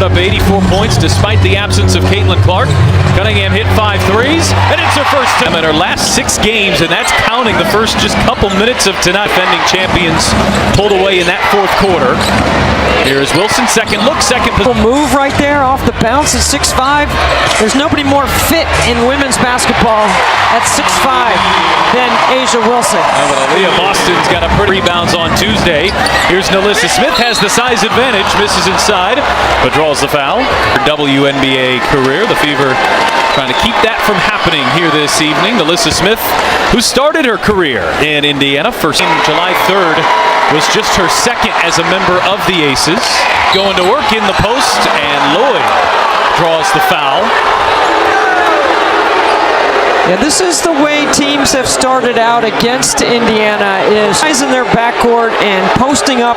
Up 84 points despite the absence of Caitlin Clark. Cunningham hit 5 threes, and it's her first time in her last 6 games, and that's counting the first just couple minutes of tonight. Defending champions pulled away in that fourth quarter. Here's Wilson, second look, second move right there off the bounce at 6'5". There's nobody more fit in women's basketball at 6'5" than A'ja Wilson. Aliyah Boston's got a pretty rebounds on Tuesday. Here's Nalissa Smith, has the size advantage, misses inside, but draws the foul. Her WNBA career, the Fever trying to keep that from happening here this evening. Nalissa Smith, who started her career in Indiana, first on July 3rd, was just her second as a member of the Aces. Going to work in the post, and Lloyd draws the foul. Yeah, this is the way teams have started out against Indiana, is guys in their backcourt and posting up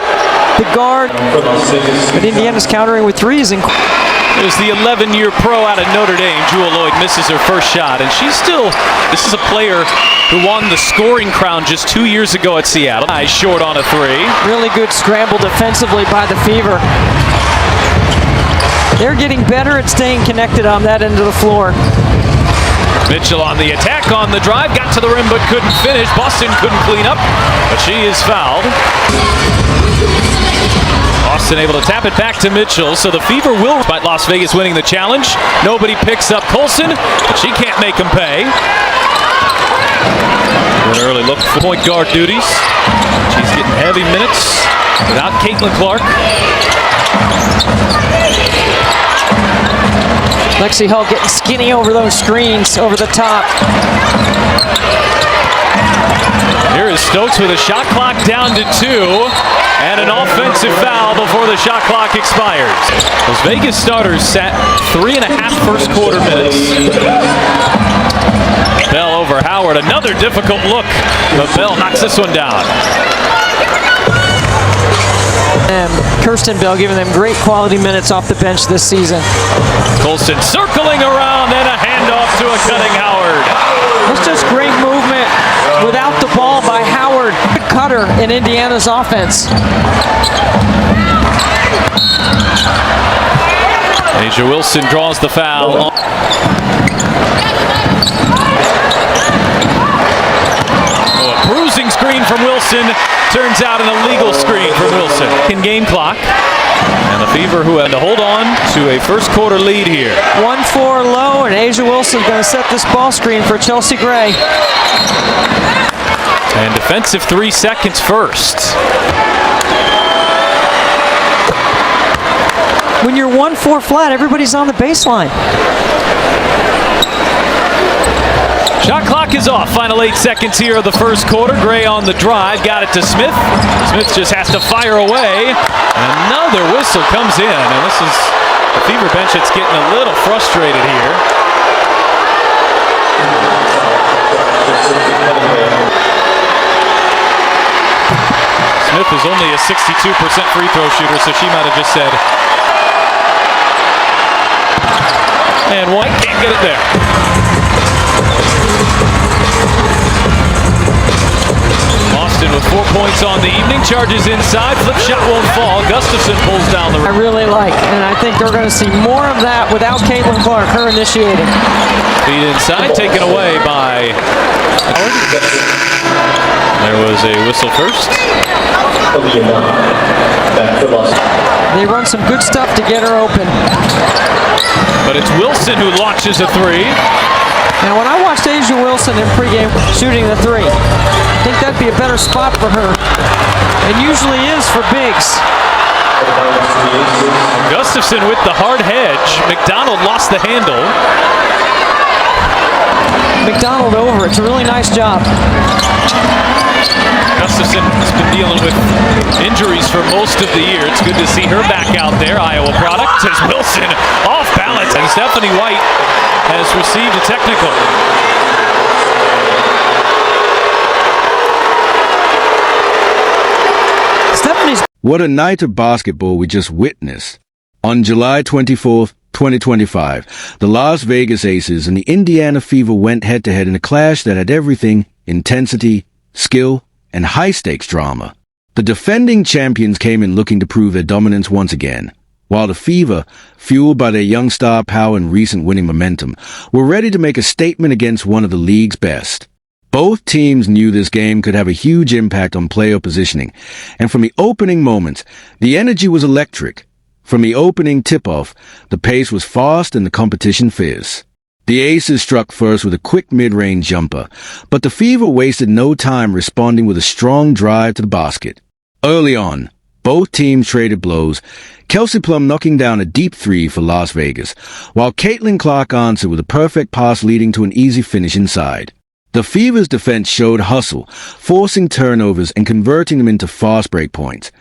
the guard. But Indiana's countering with threes. There's the 11-year pro out of Notre Dame. Jewel Lloyd misses her first shot, and she's still, this is a player who won the scoring crown just 2 years ago at Seattle. Nice short on a 3. Really good scramble defensively by the Fever. They're getting better at staying connected on that end of the floor. Mitchell on the attack, on the drive, got to the rim but couldn't finish. Boston couldn't clean up, but she is fouled. Boston able to tap it back to Mitchell, so the Fever will, despite Las Vegas winning the challenge. Nobody picks up Colson, but she can't make him pay. An early look for point guard duties. She's getting heavy minutes without Caitlin Clark. Lexi Hull getting skinny over those screens, over the top. Here is Stokes with a shot clock down to 2, and an offensive foul before the shot clock expires. Those Vegas starters sat 3.5 first quarter minutes. Bell over Howard, another difficult look, but Bell knocks this one down. And Kirsten Bell giving them great quality minutes off the bench this season. Colson circling around, and a handoff to a cutting Howard. It's just great movement without the ball by Howard. Good cutter in Indiana's offense. A'ja Wilson draws the foul. A bruising screen from Wilson turns out an illegal screen from Wilson. In game clock, and the Fever who had to hold on to a first quarter lead here. 1-4 low, and A'ja Wilson's going to set this ball screen for Chelsea Gray. And defensive 3 seconds first. When you're 1-4 flat, everybody's on the baseline. Shot clock is off. Final 8 seconds here of the first quarter. Gray on the drive. Got it to Smith. Smith just has to fire away. Another whistle comes in. And this is the Fever bench that's getting a little frustrated here. Smith is only a 62% free throw shooter, so she might have just said. And White can't get it there. Boston with 4 points on the evening, charges inside, flip shot won't fall. Gustafson pulls down the rim. I really like, and I think they're going to see more of that without Caitlin Clark, her initiating. Feed inside, taken away by Howard. There was a whistle first. They run some good stuff to get her open. But it's Wilson who launches a 3. Now, when I watched A'ja Wilson in pregame shooting the 3, I think that'd be a better spot for her. It usually is for bigs. Gustafson with the hard hedge. McDonald lost the handle. McDonald over. It's a really nice job. Gustafson has been dealing with injuries for most of the year. It's good to see her back out there. Iowa product as Wilson off balance, and Stephanie White has received a technical. What a night of basketball we just witnessed. On July 24th, 2025, the Las Vegas Aces and the Indiana Fever went head-to-head in a clash that had everything: intensity, skill, and high-stakes drama. The defending champions came in looking to prove their dominance once again, while the Fever, fueled by their young star power and recent winning momentum, were ready to make a statement against one of the league's best. Both teams knew this game could have a huge impact on playoff positioning, and from the opening moments, the energy was electric. From the opening tip-off, the pace was fast and the competition fierce. The Aces struck first with a quick mid-range jumper, but the Fever wasted no time responding with a strong drive to the basket. Early on, both teams traded blows, Kelsey Plum knocking down a deep three for Las Vegas, while Caitlin Clark answered with a perfect pass leading to an easy finish inside. The Fever's defense showed hustle, forcing turnovers and converting them into fast break points.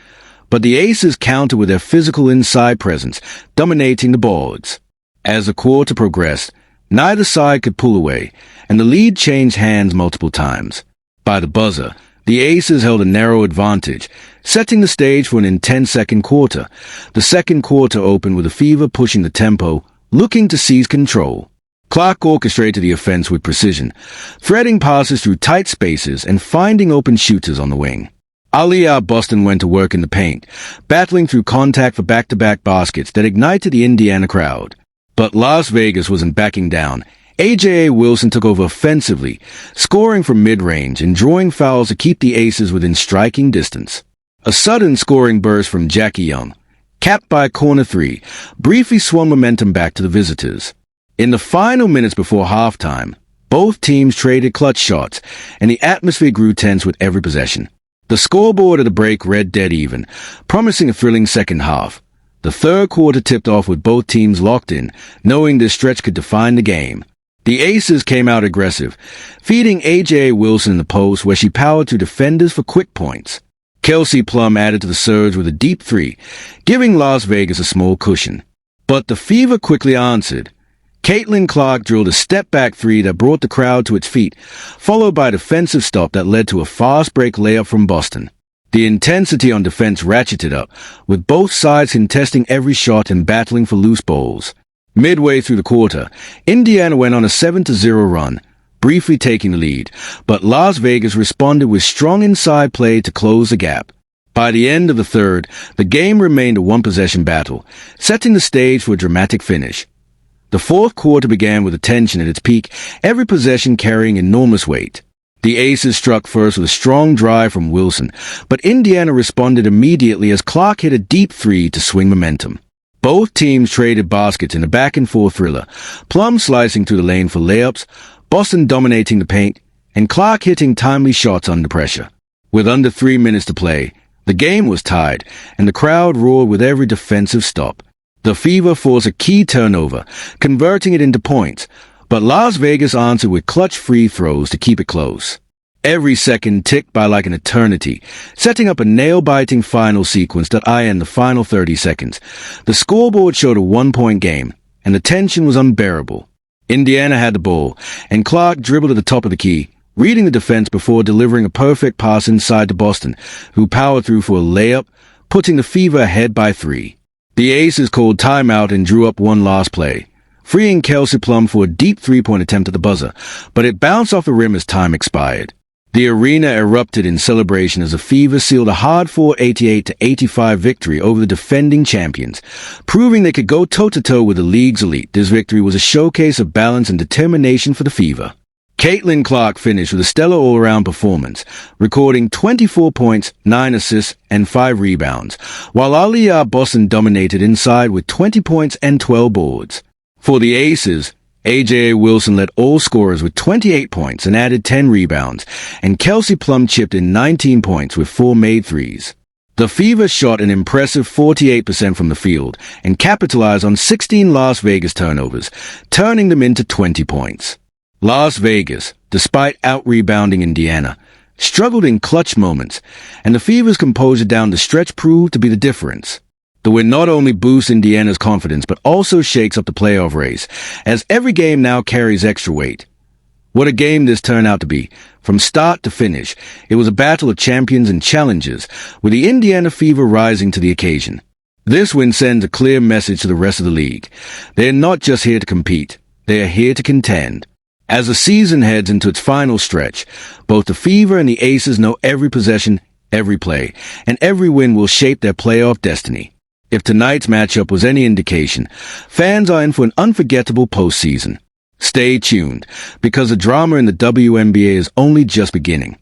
But the Aces countered with their physical inside presence, dominating the boards. As the quarter progressed, neither side could pull away, and the lead changed hands multiple times. By the buzzer, the Aces held a narrow advantage, setting the stage for an intense second quarter. The second quarter opened with the Fever pushing the tempo, looking to seize control. Clark orchestrated the offense with precision, threading passes through tight spaces and finding open shooters on the wing. Aliyah Boston went to work in the paint, battling through contact for back-to-back baskets that ignited the Indiana crowd. But Las Vegas wasn't backing down. A.J. Wilson took over offensively, scoring from mid-range and drawing fouls to keep the Aces within striking distance. A sudden scoring burst from Jackie Young, capped by a corner three, briefly swung momentum back to the visitors. In the final minutes before halftime, both teams traded clutch shots, and the atmosphere grew tense with every possession. The scoreboard at the break read dead even, promising a thrilling second half. The third quarter tipped off with both teams locked in, knowing this stretch could define the game. The Aces came out aggressive, feeding A.J. Wilson in the post where she powered through defenders for quick points. Kelsey Plum added to the surge with a deep three, giving Las Vegas a small cushion. But the Fever quickly answered. Caitlin Clark drilled a step-back three that brought the crowd to its feet, followed by a defensive stop that led to a fast-break layup from Boston. The intensity on defense ratcheted up, with both sides contesting every shot and battling for loose balls. Midway through the quarter, Indiana went on a 7-0 run, briefly taking the lead, but Las Vegas responded with strong inside play to close the gap. By the end of the third, the game remained a one-possession battle, setting the stage for a dramatic finish. The fourth quarter began with the tension at its peak, every possession carrying enormous weight. The Aces struck first with a strong drive from Wilson, but Indiana responded immediately as Clark hit a deep three to swing momentum. Both teams traded baskets in a back-and-forth thriller, Plum slicing through the lane for layups, Boston dominating the paint, and Clark hitting timely shots under pressure. With under 3 minutes to play, the game was tied, and the crowd roared with every defensive stop. The Fever forced a key turnover, converting it into points, but Las Vegas answered with clutch free throws to keep it close. Every second ticked by like an eternity, setting up a nail-biting final sequence that ended the final 30 seconds. The scoreboard showed a one-point game, and the tension was unbearable. Indiana had the ball, and Clark dribbled to the top of the key, reading the defense before delivering a perfect pass inside to Boston, who powered through for a layup, putting the Fever ahead by 3. The Aces called timeout and drew up one last play, freeing Kelsey Plum for a deep three-point attempt at the buzzer, but it bounced off the rim as time expired. The arena erupted in celebration as the Fever sealed a hard-fought 88-85 victory over the defending champions, proving they could go toe-to-toe with the league's elite. This victory was a showcase of balance and determination for the Fever. Caitlin Clark finished with a stellar all-around performance, recording 24 points, 9 assists, and 5 rebounds, while Aliyah Boston dominated inside with 20 points and 12 boards. For the Aces, A.J. Wilson led all scorers with 28 points and added 10 rebounds, and Kelsey Plum chipped in 19 points with 4 made threes. The Fever shot an impressive 48% from the field and capitalized on 16 Las Vegas turnovers, turning them into 20 points. Las Vegas, despite out-rebounding Indiana, struggled in clutch moments, and the Fever's composure down the stretch proved to be the difference. The win not only boosts Indiana's confidence, but also shakes up the playoff race, as every game now carries extra weight. What a game this turned out to be. From start to finish, it was a battle of champions and challengers, with the Indiana Fever rising to the occasion. This win sends a clear message to the rest of the league. They are not just here to compete, they are here to contend. As the season heads into its final stretch, both the Fever and the Aces know every possession, every play, and every win will shape their playoff destiny. If tonight's matchup was any indication, fans are in for an unforgettable postseason. Stay tuned, because the drama in the WNBA is only just beginning.